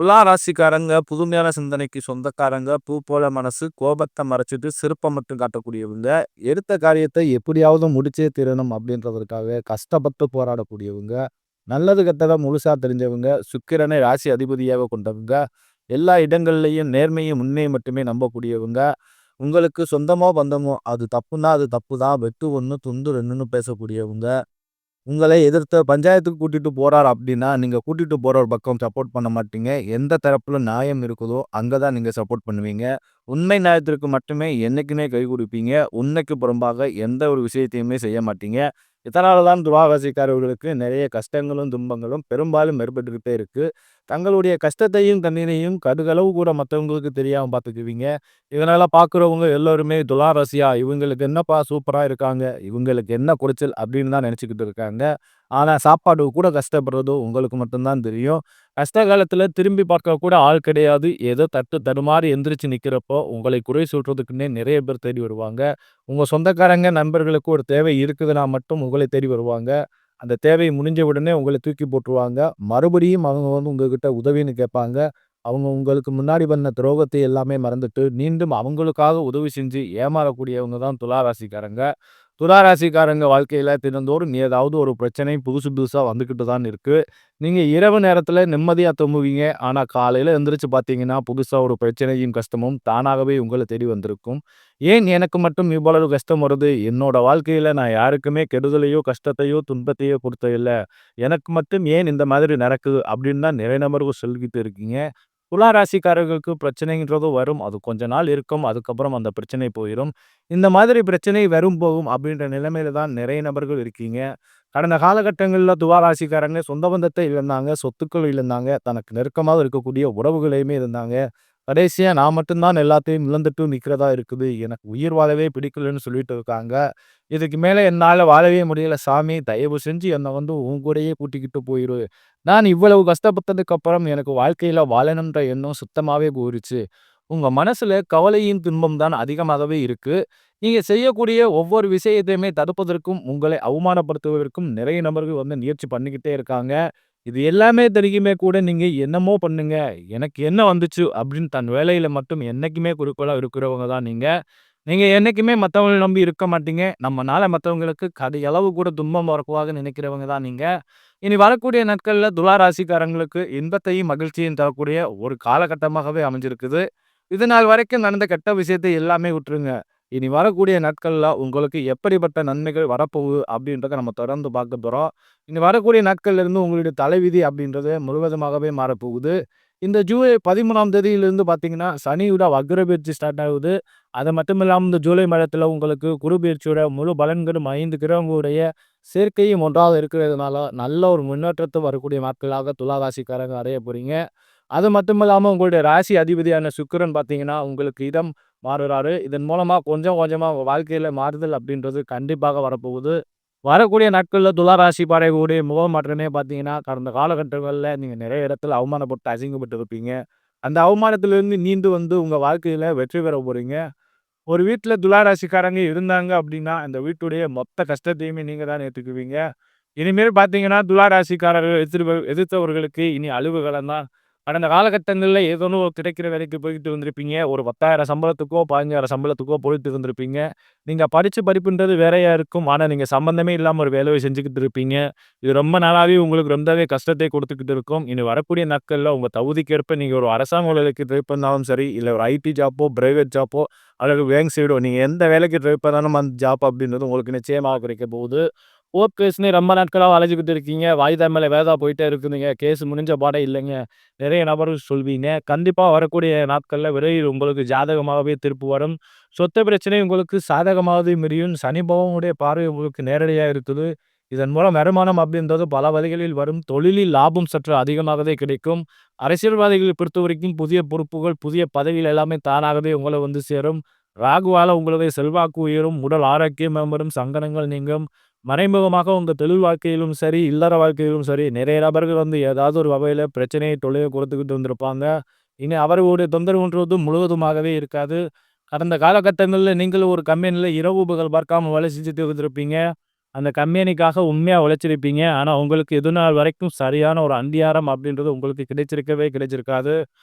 துலா ராசிக்காரங்க புதுமையான சிந்தனைக்கு சொந்தக்காரங்க. பூ போல மனசு, கோபத்த மறைச்சிட்டு சிரிப்ப மட்டும் காட்டக்கூடியவங்க. எடுத்த காரியத்தை எப்படியாவது முடிச்சே தீரணும் அப்படின்றதற்காக கஷ்டப்பட்டு போராடக்கூடியவங்க. நல்லது கெட்டத முழுசா தெரிஞ்சவங்க. சுக்கிரனை ராசி அதிபதியாக கொண்டவங்க. எல்லா இடங்கள்லயும் நேர்மையும் உண்மையை மட்டுமே நம்பக்கூடியவங்க. உங்களுக்கு சொந்தமோ பந்தமோ அது தப்புன்னா அது தப்பு தான். வெட்டு 1 துண்டு 2ன்னு பேசக்கூடியவங்க. உங்களை எதிர்த்து பஞ்சாயத்துக்கு கூட்டிட்டு போறார் அப்படின்னா, நீங்க கூட்டிட்டு போறவர் பக்கம் சப்போர்ட் பண்ண மாட்டீங்க. எந்த தரப்புல நியாயம் இருக்குதோ, அங்க தான் நீங்க சப்போர்ட் பண்ணுவீங்க. உண்மை நியாயத்திற்கு மட்டுமே என்னைக்குமே கை குடுப்பீங்க. உண்மைக்கு புறம்பாக எந்த ஒரு விஷயத்தையுமே செய்ய மாட்டீங்க. இதனால தான் துலா ராசிக்காரர்களுக்கு நிறைய கஷ்டங்களும், துன்பங்களும் பெரும்பாலும் ஏற்பட்டுக்கிட்டே இருக்கு. தங்களுடைய கஷ்டத்தையும், கண்ணீரையும் கடுகளவு கூட மத்தவங்களுக்கு தெரியாம பார்த்துக்குவீங்க. இதனால பார்க்குறவங்க எல்லோருமே துலா ராசியா, இவங்களுக்கு என்னப்பா சூப்பரா இருக்காங்க. இவங்களுக்கு என்ன குறைச்சல் அப்படின்னு தான் நினைச்சுக்கிட்டு இருக்காங்க. ஆனா சாப்பாடுக்கு கூட கஷ்டப்படுறது உங்களுக்கு மட்டும் தான் தெரியும். கஷ்ட காலத்துல திரும்பி பார்க்க கூட ஆள் கிடையாது. ஏதோ தட்டு தடுமாறி எந்திரிச்சு நிக்கிறப்போ, உங்களை குறை சொல்றதுக்குன்னே நிறைய பேர் தேடி வருவாங்க. உங்க சொந்தக்காரங்க, நண்பர்களுக்கு ஒரு தேவை இருக்குதுன்னா மட்டும் உங்களை தேடி வருவாங்க. அந்த தேவை முடிஞ்ச உடனே உங்கள தூக்கி போட்டுருவாங்க. மறுபடியும் அவங்க உங்ககிட்ட உதவின்னு கேட்பாங்க. அவங்க உங்களுக்கு முன்னாடி பண்ண துரோகத்தை எல்லாமே மறந்துட்டு, மீண்டும் அவங்களுக்காக உதவி செஞ்சு ஏமாறக்கூடியவங்க தான் துலா ராசிக்காரங்க. துலா ராசிக்காரங்க வாழ்க்கையில தினந்தோறும் ஏதாவது ஒரு பிரச்சனை புதுசு புதுசா வந்துகிட்டு தான் இருக்கு. நீங்க இரவு நேரத்துல நிம்மதியா தூங்குவீங்க. ஆனா காலையில எந்திரிச்சு பார்த்தீங்கன்னா, புதுசா ஒரு பிரச்சனையும், கஷ்டமும் தானாகவே உங்கள தேடி வந்திருக்கும். ஏன் எனக்கு மட்டும் இவ்வளவு கஷ்டம் வருது? என்னோட வாழ்க்கையில நான் யாருக்குமே கெடுதலையோ, கஷ்டத்தையோ, துன்பத்தையோ குடுத்ததில்ல. எனக்கு மட்டும் ஏன் இந்த மாதிரி நடக்குது? அப்படின்னு தான் நிறைய நபர்கள் சொல்லிக்கிட்டு இருக்கீங்க. துலா ராசிக்காரர்களுக்கு பிரச்சனைன்றது வரும். அது கொஞ்ச நாள் இருக்கும். அதுக்கப்புறம் அந்த பிரச்சனை போயிரும். இந்த மாதிரி பிரச்சனை வரும், போகும் அப்படின்ற நிலைமையில தான் நிறைய நபர்கள் இருக்கீங்க. கடந்த காலகட்டங்கள்ல துலா ராசிக்காரங்க சொந்த பந்தத்தை இழந்தாங்க, சொத்துக்கள் இழந்தாங்க, தனக்கு நெருக்கமாக இருக்கக்கூடிய உறவுகளையுமே இழந்தாங்க. கடைசியா நான் மட்டும் தான் எல்லாத்தையும் இழந்துட்டு நிக்கிறதா இருக்குது. எனக்கு உயிர் வாழவே பிடிக்கலன்னு சொல்லிட்டு இருக்காங்க. இதுக்கு மேல என்னால வாழவே முடியல சாமி. தயவு செஞ்சு என்ன உன் கூடயே கூட்டிக்கிட்டு போயிரு. நான் இவ்வளவு கஷ்டப்பட்டதுக்கு அப்புறம் எனக்கு வாழ்க்கையில வாழணும்ன்ற எண்ணம் சுத்தமாவே போயிருச்சு. உங்க மனசுல கவலையின் துன்பம் தான் அதிகமாகவே இருக்கு. நீங்க செய்யக்கூடிய ஒவ்வொரு விஷயத்தையுமே தடுப்பதற்கும், உங்களை அவமானப்படுத்துவதற்கும் நிறைய நபர்கள் முயற்சி பண்ணிக்கிட்டே இருக்காங்க. இது எல்லாமே தெரியுமே கூட நீங்க என்னமோ பண்ணுங்க. எனக்கு என்ன வந்துச்சு அப்படின்னு தன் வேலையில மட்டும் என்னைக்குமே குறிக்கோளா இருக்கிறவங்க தான் நீங்க. நீங்க என்னைக்குமே மத்தவங்கள நம்பி இருக்க மாட்டீங்க. நம்மனால மத்தவங்களுக்கு கதையளவு கூட துன்பம் வரக்கூடாதுன்னு நினைக்கிறவங்க தான் நீங்க. இனி வரக்கூடிய நாட்கள்ல துலா ராசிக்காரங்களுக்கு இன்பத்தையும், மகிழ்ச்சியையும் தரக்கூடிய ஒரு காலகட்டமாகவே அமைஞ்சிருக்குது. இதுநாள் வரைக்கும் நடந்த கெட்ட விஷயத்தை எல்லாமே விட்டுருங்க. இனி வரக்கூடிய நாட்கள்ல உங்களுக்கு எப்படிப்பட்ட நன்மைகள் வரப்போகுது அப்படின்றத நம்ம தொடர்ந்து பார்க்க போறோம். இனி வரக்கூடிய நாட்கள்ல இருந்து உங்களுடைய தலைவிதி அப்படின்றது முழுவதுமாகவே மாறப்போகுது. இந்த ஜூலை 13ஆம் தேதியிலிருந்து பார்த்தீங்கன்னா, சனியோட வக்ர பெயர்ச்சி ஸ்டார்ட் ஆகுது. அது மட்டும் இல்லாம இந்த ஜூலை மாதத்துல உங்களுக்கு குரு பெயர்ச்சியோட முழு பலன்களும் 5 கிரகங்களுடைய சேர்க்கையும் ஒன்றாக இருக்கிறதுனால, நல்ல ஒரு முன்னேற்றத்த வரக்கூடிய நாட்களாக துலா ராசிக்காரங்க அடைய போறீங்க. அது மட்டும் இல்லாம உங்களுடைய ராசி அதிபதியான சுக்கிரன் பார்த்தீங்கன்னா, உங்களுக்கு இடம் மாறுறாரு. இதன் மூலமா கொஞ்சம் கொஞ்சமா உங்க வாழ்க்கையில மாறுதல் அப்படின்றது கண்டிப்பாக வரப்போகுது. வரக்கூடிய நாட்கள்ல துலா ராசி பாடக்கூடிய முக மாற்றமே பார்த்தீங்கன்னா, கடந்த காலகட்டங்கள்ல நீங்க நிறைய இடத்துல அவமானப்பட்டு, அசிங்கப்பட்டு இருப்பீங்க. அந்த அவமானத்திலிருந்து மீண்டு உங்க வாழ்க்கையில வெற்றி பெற போறீங்க. ஒரு வீட்ல துலா ராசிக்காரங்க இருந்தாங்க அப்படின்னா, அந்த வீட்டுடைய மொத்த கஷ்டத்தையுமே நீங்க தான் ஏத்துக்குவீங்க. இனிமேல் பார்த்தீங்கன்னா, துலா ராசிக்காரர்கள் எதிர்த்தவர்களுக்கு இனி அழுவுகளம் தான். கடந்த காலகட்டங்கள்ல ஏதேனும் ஒரு கிடைக்கிற வேலைக்கு போயிட்டு இருந்திருப்பீங்க. ஒரு 10,000 சம்பளத்துக்கோ, 15,000 சம்பளத்துக்கோ போயிட்டு இருந்திருப்பீங்க. நீங்க படிச்ச படிப்புன்றது வேறையா இருக்கும். ஆனா, நீங்க சம்மந்தமே இல்லாம ஒரு வேலைய செஞ்சுக்கிட்டு இருப்பீங்க. இது ரொம்ப நாளாவே உங்களுக்கு ரொம்பவே கஷ்டத்தை குடுத்துக்கிட்டு இருக்கும். இனி வரக்கூடிய நாட்கள்ல உங்க தகுதிக்கேற்ப நீங்க ஒரு அரசாங்க வேலைக்கு ட்ரை பண்ணாலும் சரி, இல்ல ஒரு ஐடி ஜாப்போ, பிரைவேட் ஜாப்போ அல்லது பேங்க் சைடோ நீங்க எந்த வேலைக்கு ட்ரை பண்ணாலும் அந்த ஜாப் அப்படின்றது உங்களுக்கு நிச்சயமாக கிடைக்க போகுது. கோர்ட் கேஸ்ன்னு ரொம்ப நாட்களா அலைஞ்சுகிட்டு இருக்கீங்க. வாய்தா மேல வாய்தா போயிட்டே இருக்குதுங்க. கேஸ் முடிஞ்ச பாடே இல்லைங்க. நிறைய நபர்கள் சொல்வீங்க. கண்டிப்பா வரக்கூடிய நாட்கள்ல விரைவில் உங்களுக்கு ஜாதகமாகவே தீர்ப்பு வரும். சொத்து பிரச்சனை உங்களுக்கு சாதகமாகவே முடியும். சனி பகவானுடைய பார்வை உங்களுக்கு நேரடியா இருக்குது. இதன் மூலம் வருமானம் அப்படின்றது பல வழிகளில் வரும். தொழிலில் லாபம் சற்று அதிகமாகவே கிடைக்கும். அரசியல்வாதிகளை பொறுத்தவரைக்கும் புதிய பொறுப்புகள், புதிய பதவிகள் எல்லாமே தானாகவே உங்கள சேரும். ராகுவால உங்களுடைய செல்வாக்கு உயரும். உடல் ஆரோக்கியம் மேம்படும். சங்கடங்கள் நீங்கும். மறைமுகமாக உங்க தொழில் வாழ்க்கையிலும் சரி, இல்லற வாழ்க்கையிலும் சரி, நிறைய நபர்கள் ஏதாவது ஒரு வகையில பிரச்சனையை, தொல்லையை கொடுத்துக்கிட்டு வந்திருப்பாங்க. இனி அவர்களுடைய தொந்தரவுன்றது முழுவதுமாகவே இருக்காது. கடந்த காலகட்டங்கள்ல நீங்களும் ஒரு கம்பெனில இரவு பகல் பார்க்காம வேலை செஞ்சுட்டு இருந்திருப்பீங்க. அந்த கம்பெனிக்காக உண்மையா உழைச்சிருப்பீங்க. ஆனா, உங்களுக்கு இது நாள் வரைக்கும் சரியான ஒரு அங்கீகாரம் அப்படின்றது உங்களுக்கு கிடைச்சிருக்கவே கிடைச்சிருக்காது.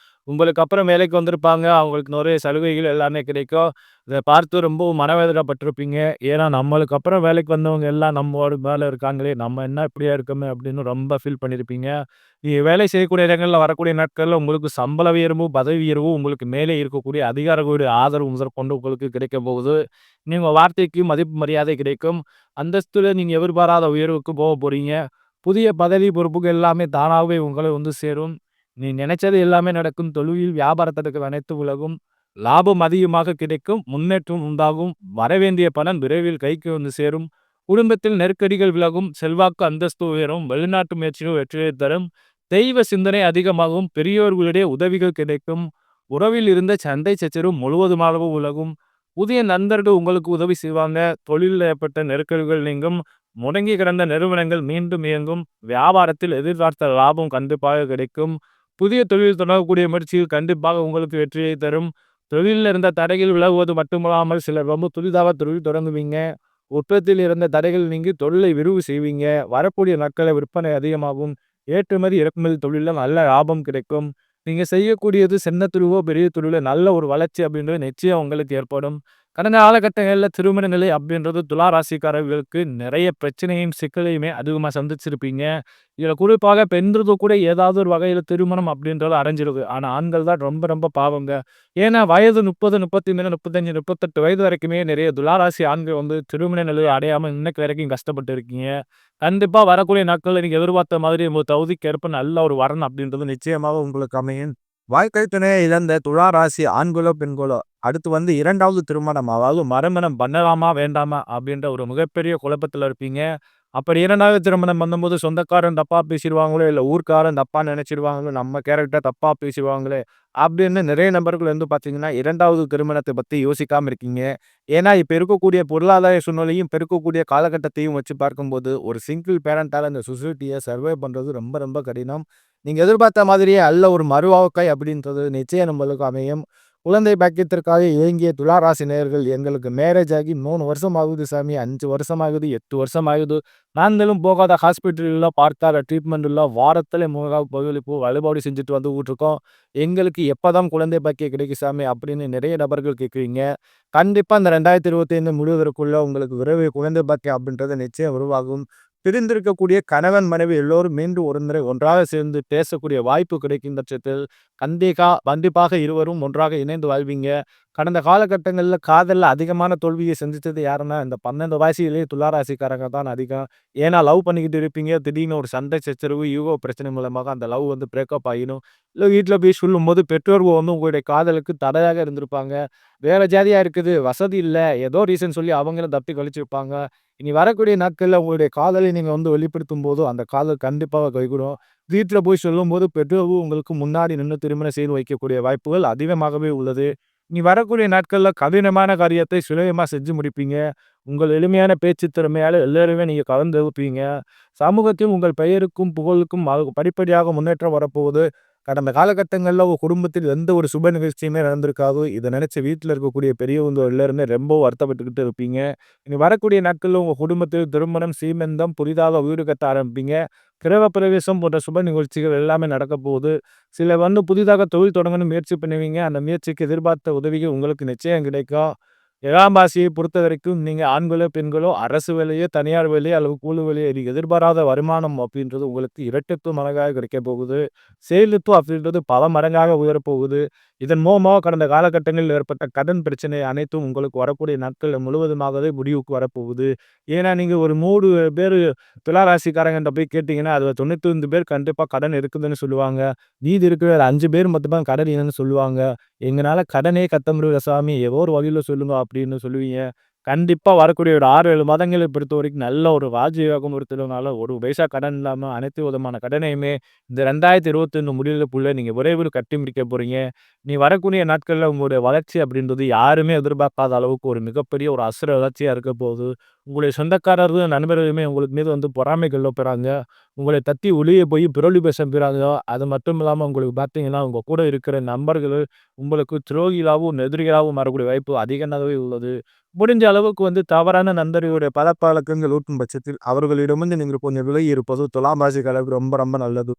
உங்களுக்கு அப்புறம் வேலைக்கு வந்திருப்பாங்க. அவங்களுக்கு நெறைய சலுகைகள் எல்லாமே கிடைக்கும். இத பார்த்து ரொம்பவும் மனவேதனைப்பட்டுருப்பீங்க. ஏன்னா, நம்மளுக்கு அப்புறம் வேலைக்கு வந்தவங்க எல்லாம் நம்மோட மேல இருக்காங்களே! நம்ம என்ன இப்படியா இருக்கோமே! அப்படின்னு ரொம்ப ஃபீல் பண்ணியிருப்பீங்க. நீங்க வேலை செய்யக்கூடிய இடங்கள்ல வரக்கூடிய நாட்கள்ல உங்களுக்கு சம்பள உயர்வும், பதவி உயர்வும் உங்களுக்கு மேலே இருக்கக்கூடிய அதிகாரிகளுடைய ஆதரவு முதற்கொண்டு உங்களுக்கு கிடைக்கப் போகுது. நீங்க வார்த்தைக்கு மதிப்பு, மரியாதை கிடைக்கும். அந்தஸ்துல நீங்க எதிர்பாராத உயர்வுக்கு போறீங்க. புதிய பதவி, பொறுப்புகள் எல்லாமே தானாகவே உங்கள வந்து சேரும். நீ நினைச்சது எல்லாமே நடக்கும். தொழில், வியாபாரத்திற்கு அனைத்து உலகும். லாபம் அதிகமாக கிடைக்கும். முன்னேற்றம் உண்டாகும். வரவேண்டிய பணம் விரைவில் கைக்கு வந்து சேரும். குடும்பத்தில் நெருக்கடிகள் விலகும். செல்வாக்கு, அந்தஸ்து உயரும். வெளிநாட்டு முயற்சிகள் வெற்றியை தரும். தெய்வ சிந்தனை அதிகமாகும். பெரியோர்களுடைய உதவிகள் கிடைக்கும். உறவில் இருந்த சண்டை சச்சரவு முழுவதுமாகவும் உலகும். புதிய நண்பர்கள் உங்களுக்கு உதவி செய்வாங்க. தொழிலில் ஏற்பட்ட நெருக்கடிகள் நீங்கும். முடங்கி கிடந்த நிறுவனங்கள் மீண்டும் இயங்கும். வியாபாரத்தில் எதிர்பார்த்த லாபம் கண்டிப்பாக கிடைக்கும். புதிய தொழில் தொடங்கக்கூடிய முயற்சியில் கண்டிப்பாக உங்களுக்கு வெற்றியை தரும். தொழிலில் இருந்த தடைகள் விலகுவது மட்டுமல்லாமல் சிலர் ரொம்ப புதிதாக தொழில் தொடங்குவீங்க. உற்பத்தியில் இருந்த தடைகள் நீங்கி தொழிலை விரிவு செய்வீங்க. வரக்கூடிய நாட்களில் விற்பனை அதிகமாகும். ஏற்றுமதி, இறக்குமதி தொழில்ல நல்ல லாபம் கிடைக்கும். நீங்க செய்யக்கூடியது சின்ன தொழிலோ, பெரிய தொழிலோ நல்ல ஒரு வளர்ச்சி அப்படின்றது நிச்சயம் உங்களுக்கு ஏற்படும். கடந்த காலகட்டங்கள்ல திருமண நிலை அப்படின்றது துலா ராசிக்காரர்களுக்கு நிறைய பிரச்சனையும், சிக்கலையுமே அதிகமா சந்திச்சிருப்பீங்க. இதுல குறிப்பாக பெண்களுக்கு கூட ஏதாவது ஒரு வகையில திருமணம் அப்படின்றது அடைஞ்சிருக்கு. ஆனா ஆண்கள் தான் ரொம்ப ரொம்ப பாவங்க. ஏன்னா வயது 30, 33, 35, 38 வயது வரைக்குமே நிறைய துளாராசி ஆண்கள் வந்து திருமண நிலையை அடையாம இன்னைக்கு வரைக்கும் கஷ்டப்பட்டு இருக்கீங்க. கண்டிப்பா வரக்கூடிய நாட்கள்ல நீங்க எதிர்பார்த்த மாதிரி உங்க தகுதிக்கேற்ப நல்ல ஒரு வரன் அப்படின்றது நிச்சயமாக உங்களுக்கு அமையும். வாழ்க்கை துணையை இழந்த துலா ராசி ஆண்களோ, பெண்களோ அடுத்து வந்து 2வது திருமணம் அதாவது மறுமணம் பண்ணலாமா? வேண்டாமா? அப்படின்ற ஒரு மிகப்பெரிய குழப்பத்துல இருப்பீங்க. அப்படி 2வது திருமணம் பண்ணும்போது சொந்தக்காரன் தப்பா பேசிருவாங்களோ, இல்ல ஊர்க்காரன் தப்பா நெனைச்சிருவாங்களோ, நம்ம கேரக்டர் தப்பா பேசிருவாங்களே அப்படின்னு நிறைய நபர்கள் வந்து பார்த்தீங்கன்னா, 2வது திருமணத்த பத்தி யோசிக்காம இருக்கீங்க. ஏன்னா, இப்ப இருக்கக்கூடிய பொருளாதார சூழ்நிலையும், இப்ப இருக்கக்கூடிய காலகட்டத்தையும் வச்சு பார்க்கும்போது, ஒரு சிங்கிள் பேரண்டால இந்த சொசைட்டிய சர்வே பண்றது ரொம்ப ரொம்ப கடினம். நீங்க எதிர்பார்த்த மாதிரியே அல்ல ஒரு மறுவாழ்க்கை அப்படின்றது நிச்சயம் நம்மளுக்கு அமையும். குழந்தை பாக்கியத்திற்காக ஏங்கிய துலா ராசி நேயர்கள் எங்களுக்கு மேரேஜ் ஆகி 3 வருஷம் ஆகுது சாமி, 5 வருஷம் ஆகுது, 8 வருஷம் ஆகுது. நாங்களும் போகாத ஹாஸ்பிட்டல் இல்ல, பார்க்காத ட்ரீட்மெண்ட் இல்ல. வாரத்தில 3 பங்களிப்பு வழிபாடு செஞ்சுட்டு வந்துட்டு இருக்கோம். எங்களுக்கு எப்பதான் குழந்தை பாக்கியம் கிடைக்கும் சாமி அப்படின்னு நிறைய நபர்கள் கேட்கிறீங்க. கண்டிப்பா இந்த 2025 முடிவதற்குள்ள உங்களுக்கு விரைவில் குழந்தை பாக்கியம் அப்படின்றது நிச்சயம் உருவாகும். பிரிந்திருக்கக்கூடிய கணவன், மனைவி எல்லோரும் மீண்டும் ஒரு முறை ஒன்றாக சேர்ந்து பேசக்கூடிய வாய்ப்பு கிடைக்கும் பட்சத்தில், கண்டிப்பாக இருவரும் ஒன்றாக இணைந்து வாழ்வீங்க. கடந்த காலகட்டங்கள்ல காதல்ல அதிகமான தோல்வியை சந்திச்சது யாருன்னா, இந்த 12 ராசியிலேயே துலா ராசிக்காரங்க தான் அதிகம். ஏன்னா லவ் பண்ணிக்கிட்டு இருப்பீங்க. திடீர்னு ஒரு சண்டை சச்சரவு, ஈகோ பிரச்சனை மூலமாக அந்த லவ் வந்து பிரேக்கப் ஆயிரும். இல்ல வீட்ல போய் சொல்லும்போது பெற்றோர்கள் வந்து உங்களுடைய காதலுக்கு தடையாக இருந்திருப்பாங்க. வேற ஜாதியா இருக்குது, வசதி இல்ல, ஏதோ ரீசன் சொல்லி அவங்களும் தப்பி கழிச்சிருப்பாங்க. இனி வரக்கூடிய நாட்கள்ல உங்களுடைய காதலை நீங்க வந்து வெளிப்படுத்தும்போது, அந்த காதல் கண்டிப்பாக கைகூடும். வீட்ல போய் சொல்லும்போது பெற்றோர்கள் உங்களுக்கு முன்னாடி நின்னு திருமணம் செய்து வைக்கக்கூடிய வாய்ப்புகள் அதிகமாகவே உள்ளது. இனி வரக்கூடிய நாட்கள்ல கடினமான காரியத்தை சுலபமா செஞ்சு முடிப்பீங்க. உங்கள் எளிமையான பேச்சு திறமையால எல்லாருமே நீங்க கவர்ந்திழுப்பீங்க. சமூகத்தில் உங்கள் பெயருக்கும், புகழுக்கும் படிப்படியாக முன்னேற்றம் வரப்போகுது. கடந்த காலகட்டங்கள்ல உங்க குடும்பத்தில் எந்த ஒரு சுப நிகழ்ச்சியுமே நடந்திருக்காது. இத நினைச்சு வீட்ல இருக்கக்கூடிய பெரியவங்க எல்லாருமே ரொம்ப வருத்தப்பட்டுக்கிட்டு இருப்பீங்க. இனி வரக்கூடிய நாட்கள்ல உங்க குடும்பத்தில் திருமணம், சீமந்தம், புதிதாக வீடு கட்ட ஆரம்பிப்பீங்க. கிரகப்பிரவேசம் போன்ற சுப நிகழ்ச்சிகள் எல்லாமே நடக்கப் போகுது. சிலர் வந்து புதிதாக தொழில் தொடங்கணும்னு முயற்சி பண்ணுவீங்க. அந்த முயற்சிக்கு எதிர்பார்த்த உதவிகள் உங்களுக்கு நிச்சயம் கிடைக்கும். 7ஆம் ராசியை பொறுத்தவரைக்கும் நீங்க ஆண்களோ, பெண்களோ அரசு வேலையோ, தனியார் வேலையோ அல்லது கூலி வேலையோ இது எதிர்பாராத வருமானம் அப்படின்றது உங்களுக்கு இரட்டிப்பு மடங்காக கிடைக்கப் போகுது. சேமிப்பு அப்படின்றது பல மடங்காக உயரப்போகுது. இதன் மூலமாக கடந்த காலகட்டங்களில் ஏற்பட்ட கடன் பிரச்சனை அனைத்தும் உங்களுக்கு வரக்கூடிய நாட்கள் முழுவதுமாகவே முடிவுக்கு வரப்போகுது. ஏன்னா நீங்க ஒரு 3 பேரு துலா ராசிக்காரங்கள்ட்ட போய் கேட்டீங்கன்னா, அதுல 95 பேர் கண்டிப்பா கடன் இருக்குதுன்னு சொல்லுவாங்க. மீதி இருக்கிற 5 பேர் மட்டும் தான் கடன் இல்லன்னு சொல்லுவாங்க. எங்கனால கடனே கட்ட முடியல சாமி, ஏதோ ஒரு வழியில சொல்லுங்க அப்படின்னு சொல்லுவீங்க. கண்டிப்பா வரக்கூடிய ஒரு 6, 7 மாதங்களை பொறுத்தவரைக்கும் நல்ல ஒரு ராஜயோகம் இருக்கிறதுனால, ஒரு பைசா கடன் இல்லாம அனைத்து விதமான கடனையுமே இந்த 2021 முடியறதுக்குள்ள நீங்க விரைவில் கட்டி முடிக்க போறீங்க. நீ வரக்கூடிய நாட்கள்ல உங்களுடைய வளர்ச்சி அப்படின்றது யாருமே எதிர்பார்க்காத அளவுக்கு ஒரு மிகப்பெரிய ஒரு அசுர வளர்ச்சியா இருக்க போகுது. உங்களுடைய சொந்தக்காரர்கள், நண்பர்களுமே உங்களுக்கு மீது வந்து பொறாமை கொள்ளப்போறாங்க. உங்களை தட்டி வெளிய போய் புரளி பேச போறாங்க. அது மட்டும் இல்லாம உங்களுக்கு பார்த்தீங்கன்னா, உங்க கூட இருக்கிற நண்பர்கள் உங்களுக்கு துரோகிகளாவும், எதிரிகளாவும் மாறக்கூடிய வாய்ப்பு அதிகமாகவே உள்ளது. முடிஞ்ச அளவுக்கு வந்து தவறான நண்பர்களுடைய பழக்கவழக்கங்கள் ஊட்டும் பட்சத்தில், அவர்களிடமிருந்து நீங்கள் கொஞ்சம் விலகி இருப்பது துலாம் ராசிக்காரருக்கு ரொம்ப ரொம்ப நல்லது.